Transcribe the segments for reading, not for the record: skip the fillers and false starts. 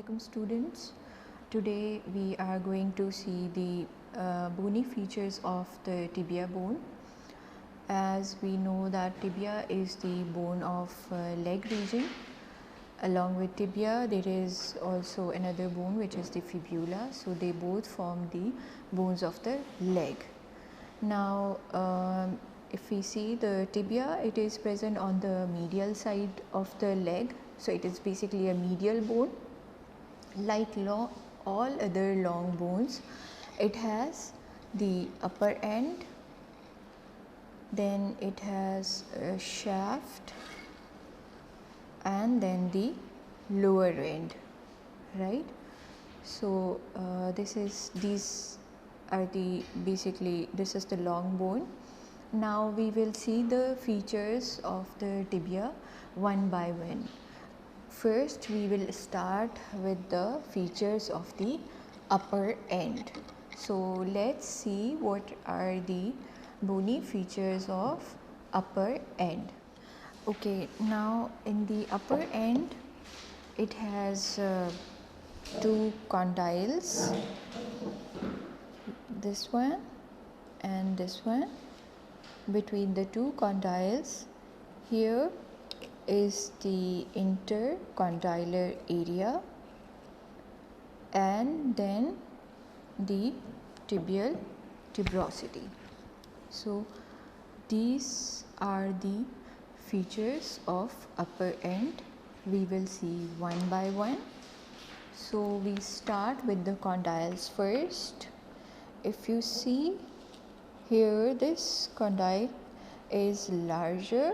Assalamualaikum students. Today we are going to see the bony features of the tibia bone. As we know that tibia is the bone of leg region. Along with tibia there is also another bone which is the fibula. So they both form the bones of the leg. Now if we see the tibia, it is present on the medial side of the leg. So it is basically a medial bone. Like all other long bones, it has the upper end, then it has a shaft, and then the lower end, right? So this is the long bone. Now we will see the features of the tibia one by one. First we will start with the features of the upper end. So let's see what are the bony features of upper end. Okay, now in the upper end it has two condyles, this one and this one. Between the two condyles, here is the intercondylar area and then the tibial tuberosity. So these are the features of upper end. We will see one by one. So we start with the condyles first. If you see here, this condyle is larger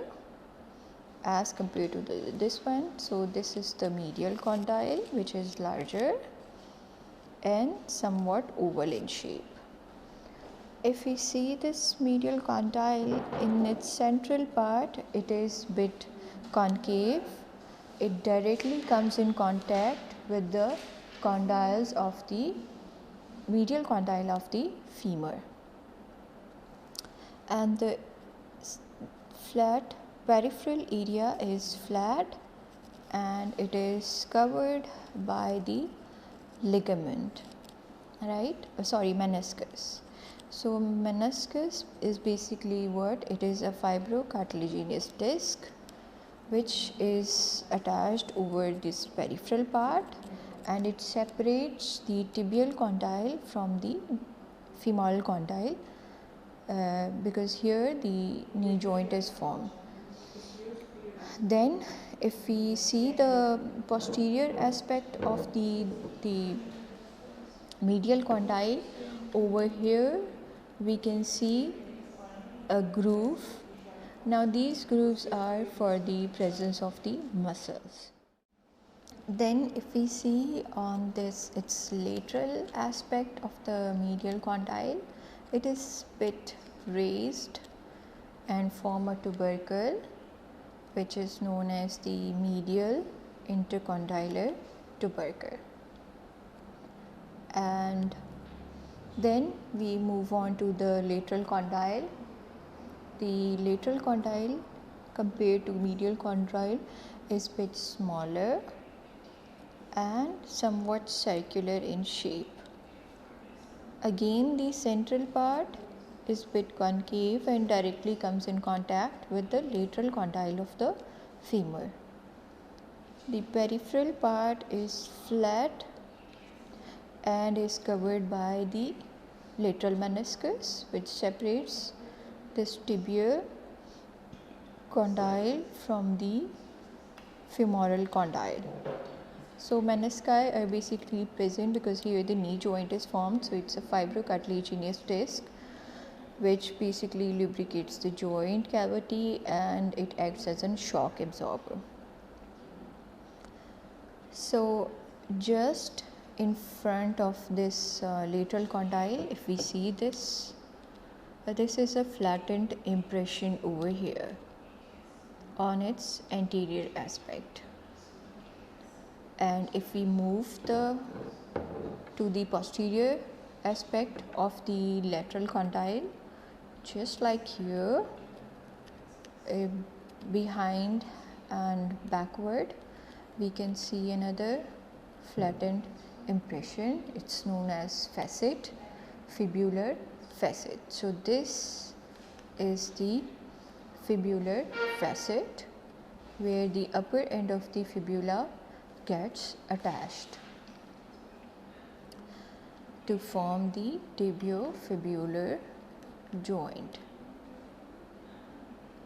as compared to this one. So this is the medial condyle, which is larger and somewhat oval in shape. If we see this medial condyle, in its central part it is bit concave. It directly comes in contact with the condyles of the medial condyle of the femur, and the flat peripheral area is flat and it is covered by the ligament, right? Meniscus. So meniscus is basically what? It is a fibrocartilaginous disc which is attached over this peripheral part, and it separates the tibial condyle from the femoral condyle because here the knee joint is formed. Then if we see the posterior aspect of the medial condyle, over here we can see a groove. Now these grooves are for the presence of the muscles. Then if we see on this its lateral aspect of the medial condyle, it is bit raised and form a tubercle, which is known as the medial intercondylar tubercle. And then we move on to the lateral condyle. The lateral condyle compared to medial condyle is bit smaller and somewhat circular in shape. Again, the central part is bit concave and directly comes in contact with the lateral condyle of the femur. The peripheral part is flat and is covered by the lateral meniscus, which separates this tibial condyle from the femoral condyle. So menisci are basically present because here the knee joint is formed. So it's a fibrocartilaginous disc which basically lubricates the joint cavity and it acts as a shock absorber. So just in front of this lateral condyle, if we see this, this is a flattened impression over here on its anterior aspect. And if we move to the posterior aspect of the lateral condyle, just like here, behind and backward, we can see another flattened impression. It's known as facet, fibular facet. So this is the fibular facet where the upper end of the fibula gets attached to form the tibiofibular joint.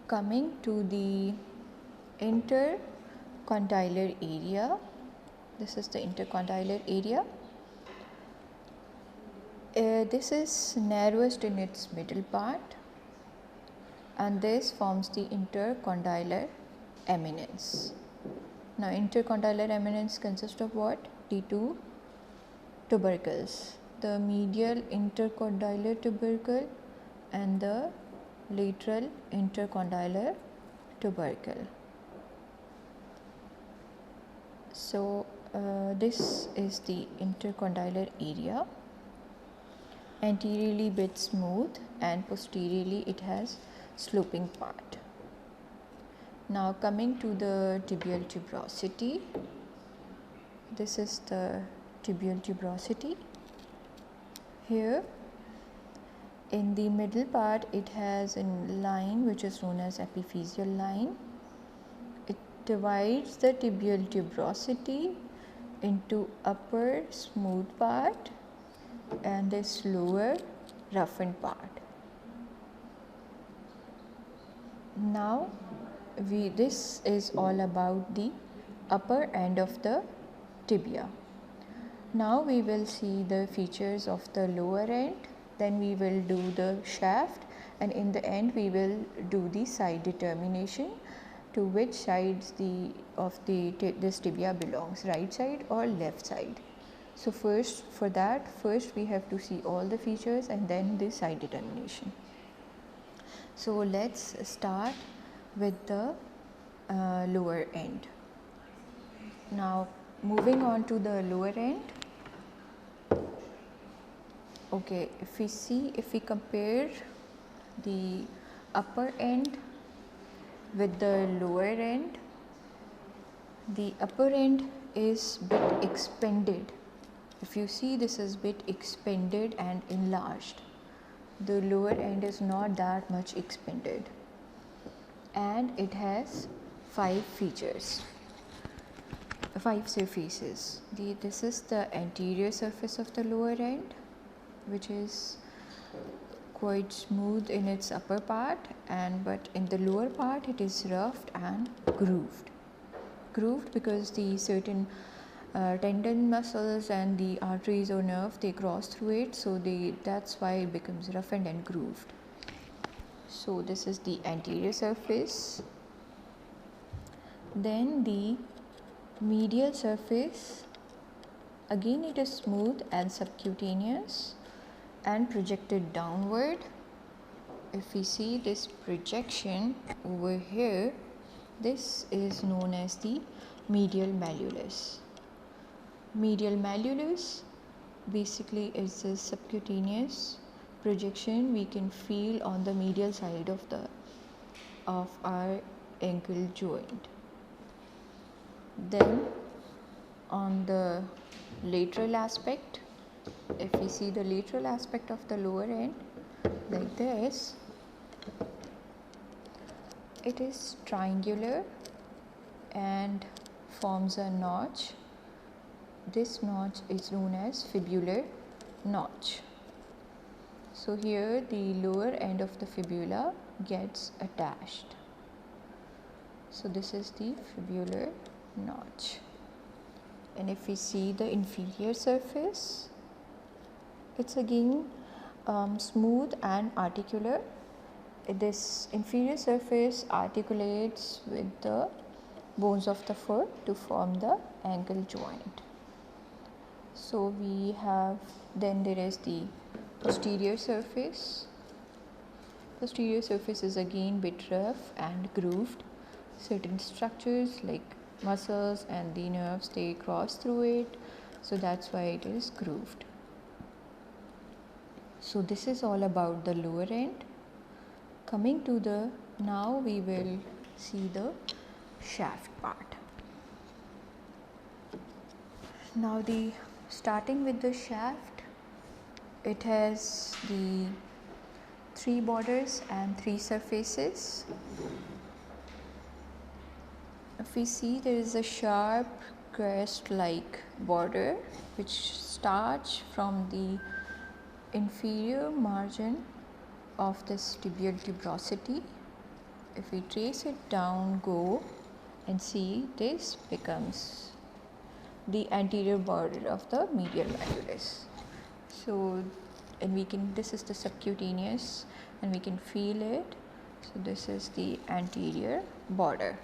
Coming to the intercondylar area, this is the intercondylar area. This is narrowest in its middle part, and this forms the intercondylar eminence. Now, intercondylar eminence consists of what? The two tubercles, the medial intercondylar tubercle and the lateral intercondylar tubercle. So, this is the intercondylar area. Anteriorly bit smooth and posteriorly it has sloping part. Now coming to the tibial tuberosity, this is the tibial tuberosity. Here in the middle part it has a line which is known as epiphyseal line. It divides the tibial tuberosity into upper smooth part and this lower roughened part. Now this is all about the upper end of the tibia. Now we will see the features of the lower end, then we will do the shaft, and in the end we will do the side determination to which sides this tibia belongs, right side or left side. So first we have to see all the features and then the side determination. So let's start with the lower end. Now moving on to the lower end. Okay, if we compare the upper end with the lower end, the upper end is bit expanded. If you see, this is bit expanded and enlarged. The lower end is not that much expanded, and it has 5 features, 5 surfaces. This is the anterior surface of the lower end, which is quite smooth in its upper part, but in the lower part it is roughed and grooved because the certain tendon, muscles and the arteries or nerve, they cross through it, so that's why it becomes roughened and grooved. So this is the anterior surface. Then the medial surface, again it is smooth and subcutaneous and projected downward. If we see this projection over here, this is known as the medial malleolus. Medial malleolus basically is a subcutaneous projection we can feel on the medial side of our ankle joint. Then on the lateral aspect, if we see the lateral aspect of the lower end like this, it is triangular and forms a notch. This notch is known as fibular notch. So here the lower end of the fibula gets attached. So this is the fibular notch. And if we see the inferior surface, it's again smooth and articular. This inferior surface articulates with the bones of the foot to form the ankle joint. So we have, then there is the posterior surface. Posterior surface is again bit rough and grooved. Certain structures like muscles and the nerves, they cross through it, so that's why it is grooved. So this is all about the lower end. Coming to the, now we will see the shaft part. Now the starting with the shaft, it has the 3 borders and 3 surfaces. If we see, there is a sharp crest like border which starts from the inferior margin of this tibial tuberosity. If we trace it down, go and see, this becomes the anterior border of the medial malleolus. So, and we can, this is the subcutaneous and we can feel it. So this is the anterior border,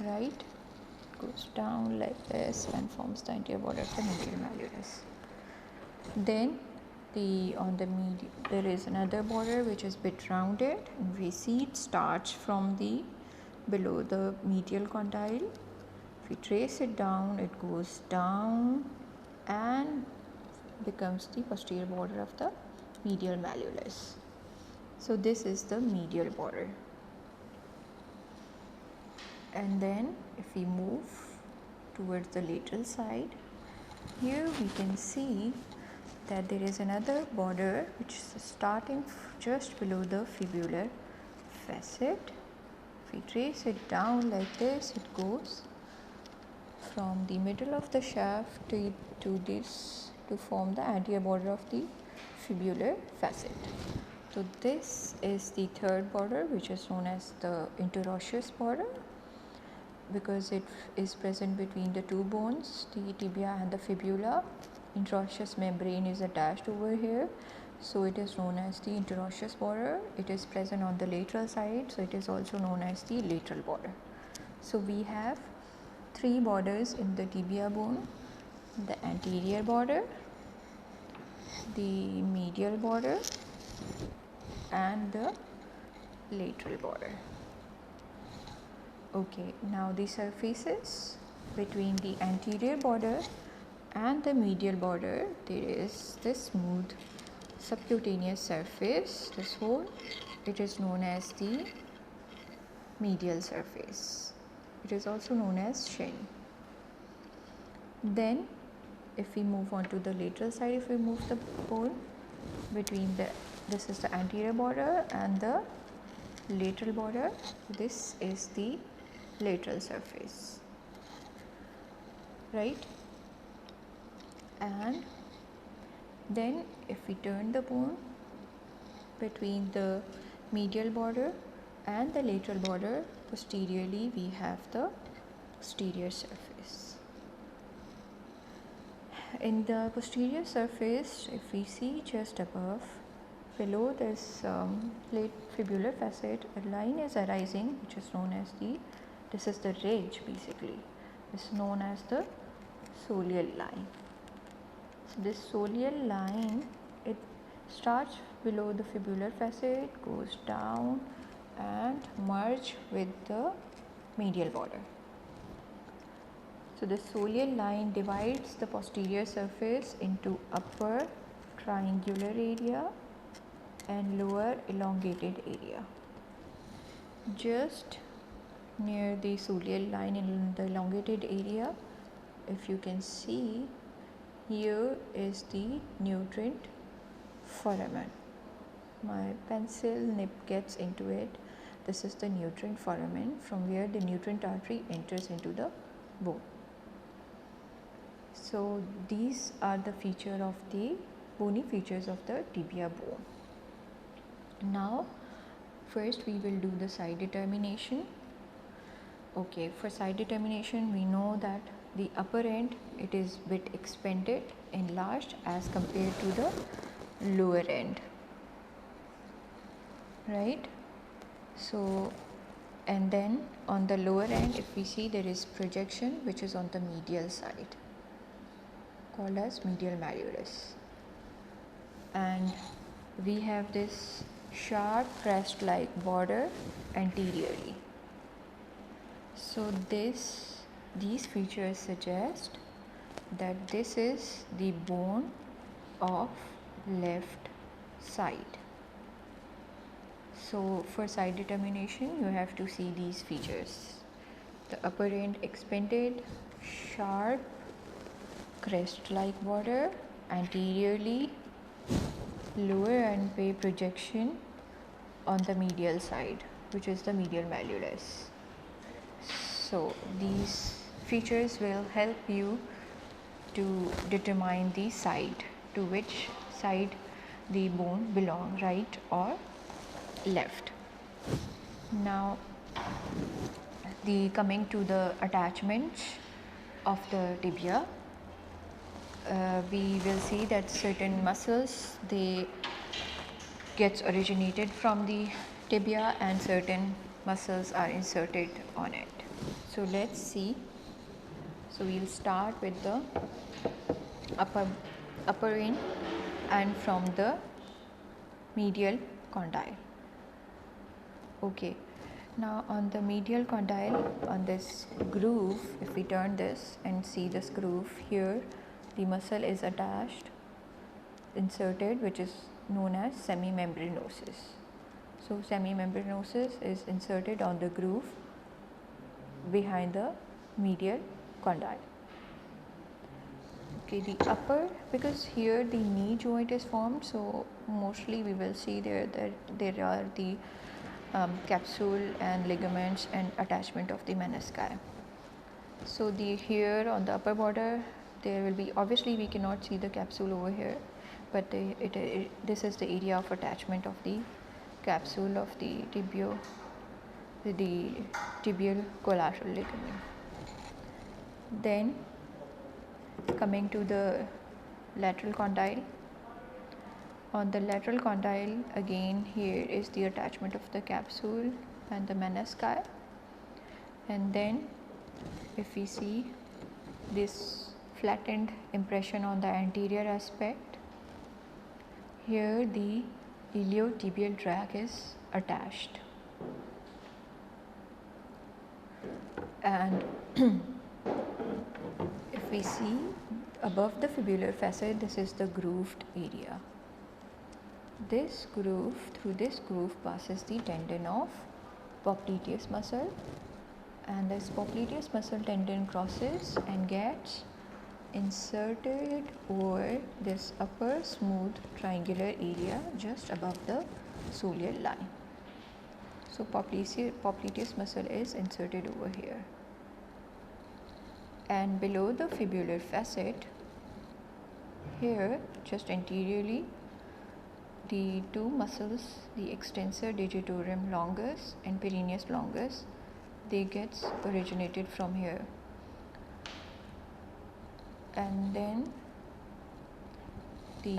right? Goes down like this and forms the anterior border of the medial malleolus. Then on the medial, there is another border which is bit rounded, and we see it starts from the below the medial condyle. If we trace it down, it goes down and becomes the posterior border of the medial malleolus. So this is the medial border. And then if we move towards the lateral side, here we can see that there is another border which is starting just below the fibular facet. If we trace it down like this, it goes from the middle of the shaft to this to form the anterior border of the fibular facet. So this is the third border, which is known as the interosseous border, because it is present between the 2 bones, the tibia and the fibula. Interosseous membrane is attached over here, so it is known as the interosseous border. It is present on the lateral side, so it is also known as the lateral border. So we have 3 borders in the tibia bone: the anterior border, the medial border, and the lateral border. Okay, now the surfaces between the anterior border and the medial border, there is this smooth subcutaneous surface, this whole, it is known as the medial surface. It is also known as shin. Then if we move on to the lateral side, if we move the bone between this is the anterior border and the lateral border, this is the lateral surface, right? And then if we turn the bone between the medial border and the lateral border, posteriorly we have the posterior surface. In the posterior surface, if we see just above, below this late fibular facet, a line is arising which is known as this is the ridge basically, is known as the soleal line. So this soleal line, it starts below the fibular facet, goes down and merge with the medial border. So the soleal line divides the posterior surface into upper triangular area and lower elongated area. Just near the soleal line in the elongated area, if you can see, here is the nutrient foramen. My pencil nib gets into it. This is the nutrient foramen, from where the nutrient artery enters into the bone. So these are the bony features of the tibia bone. Now first we will do the side determination. Okay, for side determination, we know that the upper end, it is bit expanded, enlarged as compared to the lower end, right? So, and then on the lower end, if we see, there is projection which is on the medial side, called as medial malleolus, and we have this sharp crest like border anteriorly. So these features suggest that this is the bone of left side. So for side determination, you have to see these features. The upper end expanded, sharp, crest-like border, anteriorly, lower antepay projection on the medial side, which is the medial malleolus. So these features will help you to determine the side, to which side the bone belong, right or left. Now the coming to the attachments of the tibia, we will see that certain muscles they gets originated from the tibia and certain muscles are inserted on it. So let's see. So we'll start with the upper end and from the medial condyle. Okay, now on the medial condyle, on this groove, if we turn this and see this groove here, the muscle is attached, inserted, which is known as semimembranosus. So semimembranosus is inserted on the groove behind the medial condyle. Okay, the upper, because here the knee joint is formed, so mostly we will see there that there are the capsule and ligaments and attachment of the menisci. So the here on the upper border there will be, obviously we cannot see the capsule over here, but this is the area of attachment of the capsule of the tibial collateral ligament. Then coming to the lateral condyle. On the lateral condyle, again here is the attachment of the capsule and the menisci, and then if we see this flattened impression on the anterior aspect, here the iliotibial tract is attached, and if we see above the fibular facet, this is the grooved area. This groove, through this groove passes the tendon of popliteus muscle, and this popliteus muscle tendon crosses and gets inserted over this upper smooth triangular area just above the soleal line. So popliteus muscle is inserted over here, and below the fibular facet, here just anteriorly, the two muscles, the extensor digitorum longus and peroneus longus, they gets originated from here, and then the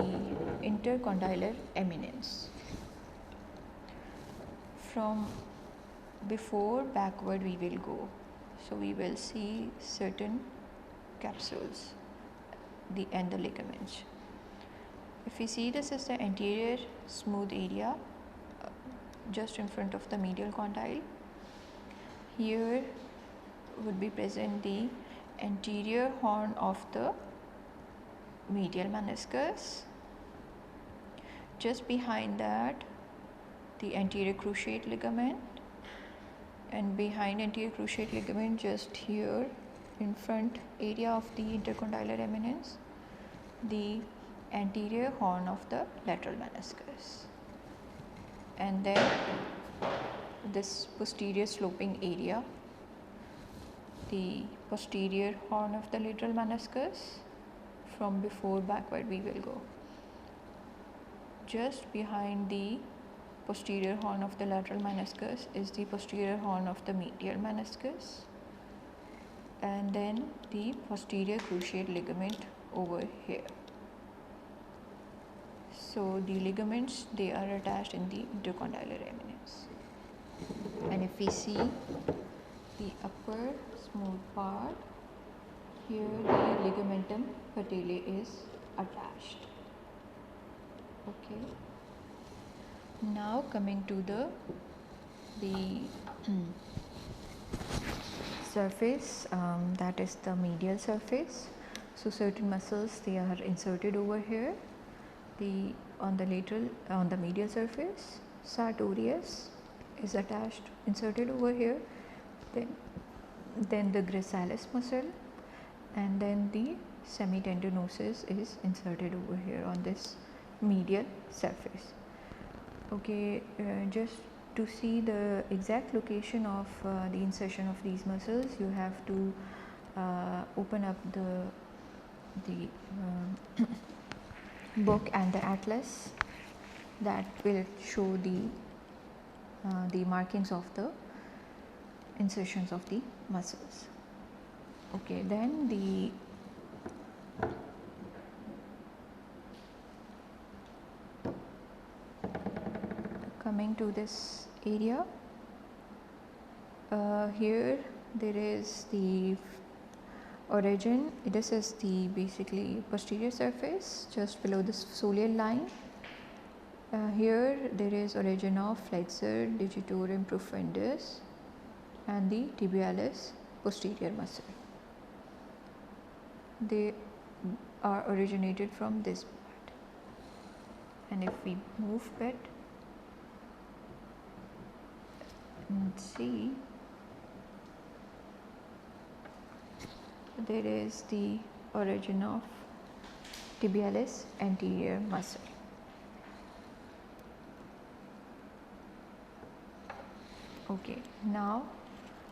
intercondylar eminence. From before backward we will go, so we will see certain capsules and the ligaments. If we see, this is the anterior smooth area just in front of the medial condyle. Here would be present the anterior horn of the medial meniscus. Just behind that, the anterior cruciate ligament, and behind anterior cruciate ligament, just here in front area of the intercondylar eminence, the anterior horn of the lateral meniscus, and then this posterior sloping area, the posterior horn of the lateral meniscus. From before backward we will go. Just behind the posterior horn of the lateral meniscus is the posterior horn of the medial meniscus, and then the posterior cruciate ligament over here. So the ligaments, they are attached in the intercondylar eminence, and if we see the upper smooth part, here the ligamentum patellae is attached. Okay, now coming to the surface, that is the medial surface. So certain muscles, they are inserted over here. On the medial surface, sartorius is attached, inserted over here. Then then the gracilis muscle, and then the semitendinosus is inserted over here on this medial surface. Okay, just to see the exact location of the insertion of these muscles, you have to open up the book and the atlas that will show the markings of the insertions of the muscles. Okay, then coming to this area, here there is the origin. This is the basically posterior surface just below the soleal line. Here there is origin of flexor digitorum profundus and the tibialis posterior muscle. They are originated from this part, and if we move bit and see, there is the origin of tibialis anterior muscle. Okay, now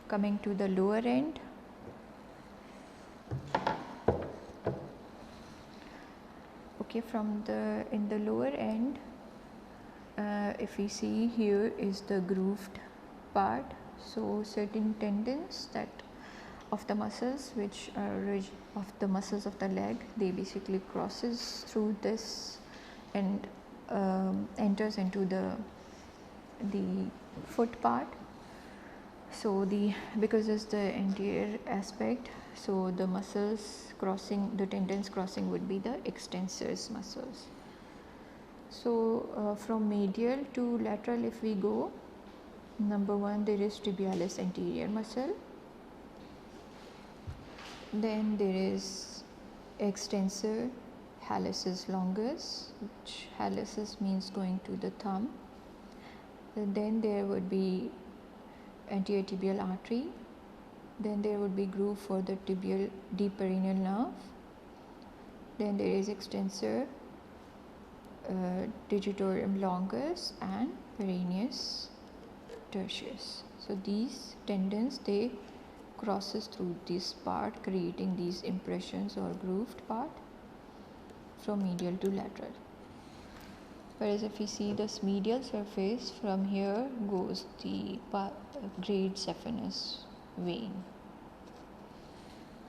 coming to the lower end. Okay, from in the lower end, if we see, here is the grooved part. So certain tendons that of the muscles, which are of the muscles of the leg, they basically crosses through this and enters into the foot part. So because it's the anterior aspect, so the muscles crossing, the tendons crossing would be the extensors muscles. So from medial to lateral, if we go, number one, there is tibialis anterior muscle. Then there is extensor hallucis longus, which hallucis means going to the thumb. And then there would be anterior tibial artery. Then there would be groove for the tibial deep peroneal nerve. Then there is extensor digitorum longus and peroneus tertius. So these tendons, they crosses through this part, creating these impressions or grooved part from medial to lateral. Whereas if we see this medial surface, from here goes the great saphenous vein.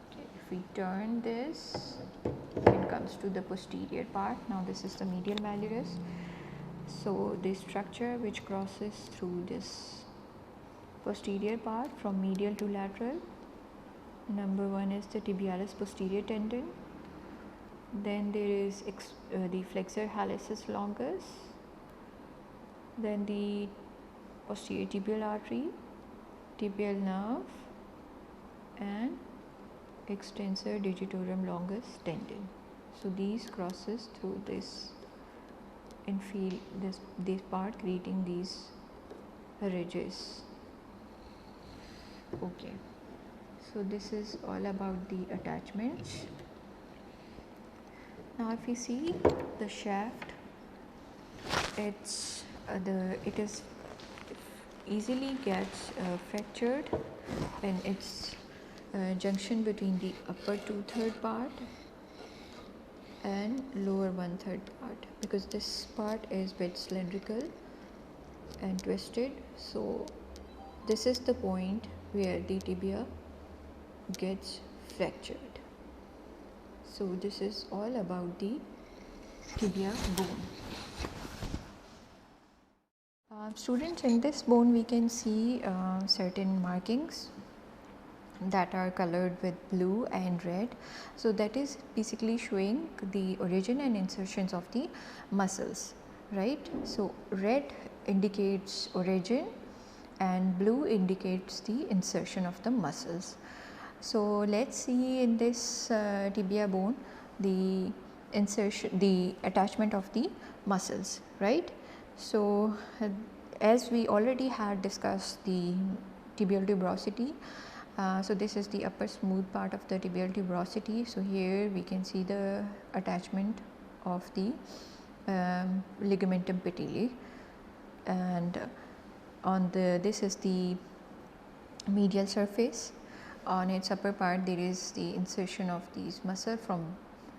Okay, if we turn this, it comes to the posterior part. Now this is the medial malleolus. So the structure which crosses through this posterior part from medial to lateral, number one is the tibialis posterior tendon. Then there is the flexor hallucis longus, then the posterior tibial artery, tibial nerve, and extensor digitorum longus tendon. So these crosses through this this part, creating these ridges. Okay, so this is all about the attachments. Now if we see the shaft, it is easily gets fractured when it's junction between the upper 2/3 part and lower 1/3 part, because this part is bit cylindrical and twisted. So this is the point where the tibia gets fractured. So this is all about the tibia bone. Students, in this bone we can see certain markings that are colored with blue and red. So that is basically showing the origin and insertions of the muscles, right? So red indicates origin and blue indicates the insertion of the muscles. So let's see in this tibia bone the attachment of the muscles, right? So as we already had discussed the tibial tuberosity, So this is the upper smooth part of the tibial tuberosity. So here we can see the attachment of the ligamentum patellae, and on this is the medial surface. On its upper part there is the insertion of these muscle from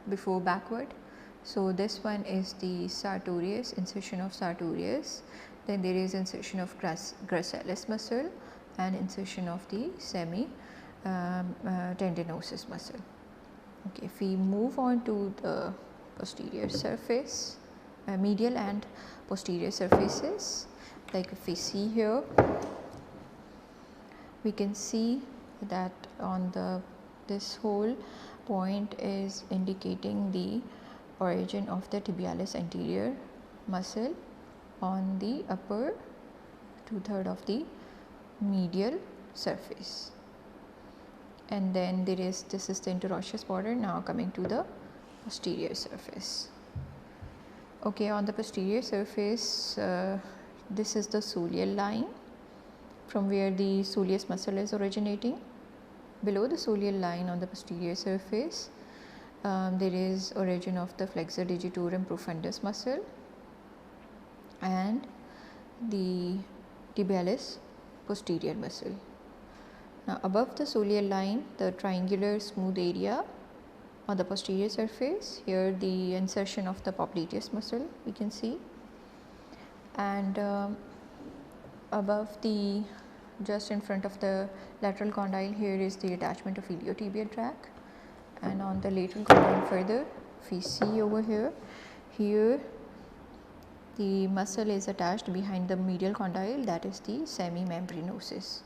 before backward. So this one is the sartorius, insertion of sartorius. Then there is insertion of gracilis muscle and insertion of the semi tendinosus muscle. Okay, if we move on to the posterior surface, medial and posterior surfaces, like if we see here, we can see that on this whole point is indicating the origin of the tibialis anterior muscle on the upper 2/3 of the medial surface. And then this is the interosseous border. Now coming to the posterior surface. Okay, on the posterior surface, this is the soleal line from where the soleus muscle is originating. Below the soleal line on the posterior surface, there is origin of the flexor digitorum profundus muscle and the tibialis posterior muscle. Now above the soleal line, the triangular smooth area on the posterior surface, here the insertion of the popliteus muscle we can see, and above the, just in front of the lateral condyle, here is the attachment of iliotibial tract, and on the lateral condyle further, if we see over here, the muscle is attached behind the medial condyle, that is the semimembranosus.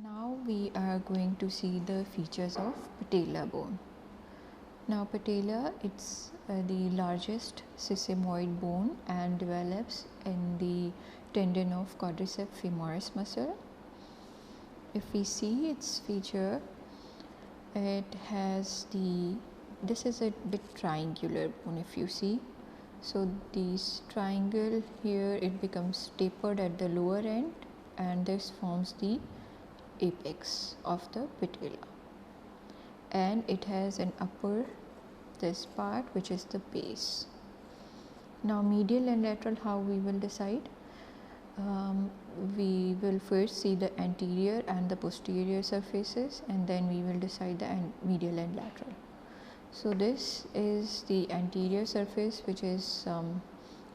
Now we are going to see the features of patella bone. Now patella, it's the largest sesamoid bone and develops in the tendon of quadriceps femoris muscle. If we see its feature, it has this is a bit triangular bone if you see. So this triangle here, it becomes tapered at the lower end, and this forms the apex of the patella, and it has an upper, this part, which is the base. Now medial and lateral, how we will decide? We will first see the anterior and the posterior surfaces, and then we will decide the medial and lateral. So this is the anterior surface, which is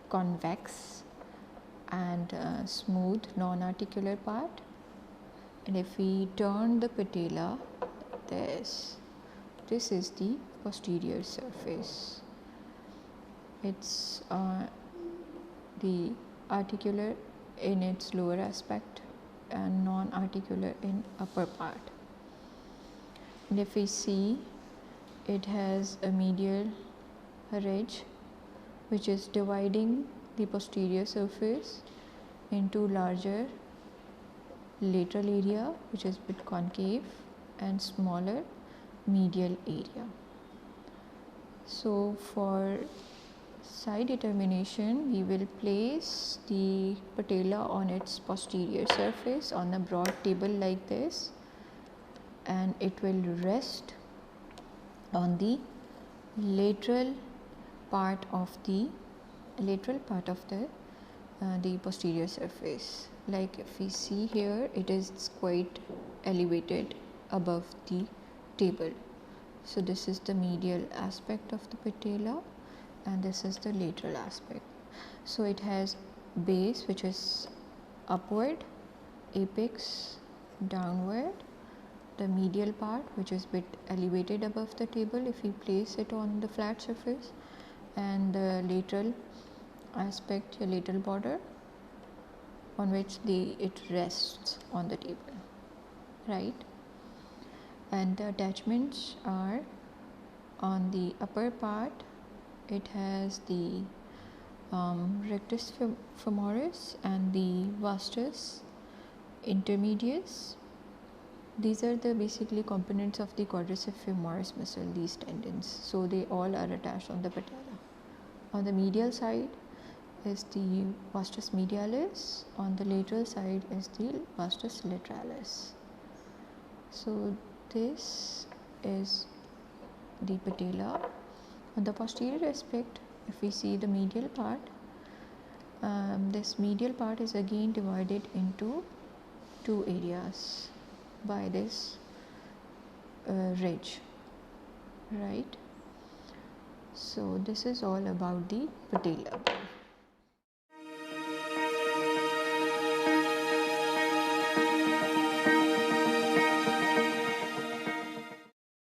convex and smooth non-articular part. And if we turn the patella, this is the posterior surface. It's the articular in its lower aspect and non-articular in upper part. And if we see, it has a medial ridge which is dividing the posterior surface into larger lateral area, which is a bit concave, and smaller medial area. So for side determination, we will place the patella on its posterior surface on a broad table like this, and it will rest on the lateral part of the posterior surface. Like if we see here, it is quite elevated above the table. So this is the medial aspect of the patella, and this is the lateral aspect. So it has base which is upward, apex downward, the medial part which is bit elevated above the table if we place it on the flat surface, and the lateral aspect, the lateral border on which it rests on the table, right? And the attachments are on the upper part. It has the rectus femoris and the vastus intermedius. These are the basically components of the quadriceps femoris muscle, these tendons. So they all are attached on the patella. On the medial side, is the vastus medialis, on the lateral side is the vastus lateralis. So this is the patella. On the posterior aspect, if we see the medial part, this medial part is again divided into two areas by this ridge, right? So this is all about the patella.